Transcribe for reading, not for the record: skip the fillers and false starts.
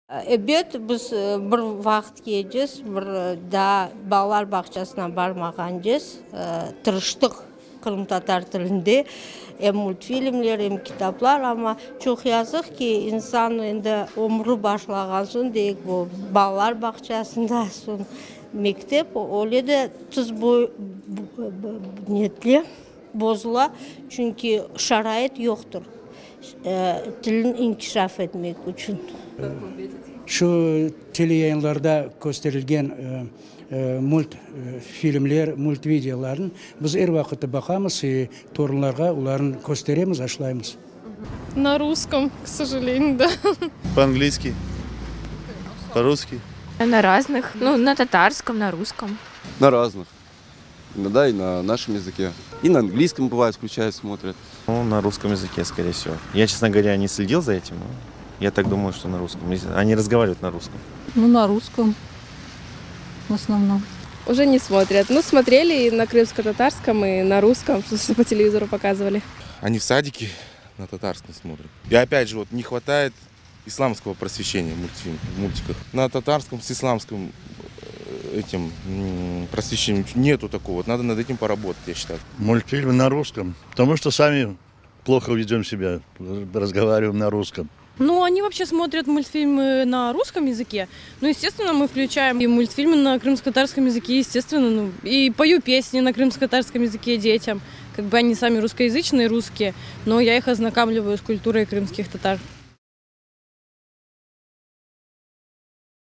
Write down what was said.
Эбет біз бір вақыт кежіз, бір да балалар бақшасына бармаған жез, тырыштық Крым татар тілінде, мультфильмлер, китаплар, ама çok yazık ki insan енді өмірі башылаған соң дейік бұл балалар бақшасында соң мектеп, ол еді тұз бозыла, çünkü шарайет жоқтыр. Тілін инкишаф етмек үшін. Şu teleyayınlarda gösterilgen multfilmler, multvideoların biz her vakit bakamız, torunlarga uların gösteremiz, aşlayımız. На русском, к сожалению, да. По-английски, по-русски. На разных, на татарском, на русском. На разных. Иногда и на нашем языке. И на английском бывает включают, смотрят. На русском языке, скорее всего. Я, честно говоря, не следил за этим. Я так думаю, что на русском. Они разговаривают на русском. На русском в основном. Уже не смотрят. Смотрели и на крымско-татарском, и на русском, что по телевизору показывали. Они в садике на татарском смотрят. И опять же, не хватает исламского просвещения в мультиках. На татарском с исламским этим просвещением нету такого. Надо над этим поработать, я считаю. Мультфильмы на русском, потому что сами плохо ведем себя, разговариваем на русском. Они вообще смотрят мультфильмы на русском языке. Естественно, мы включаем и мультфильмы на крымско-татарском языке, естественно. И пою песни на крымско-татарском языке детям. Они сами русскоязычные, русские, но я их ознакомливаю с культурой крымских татар.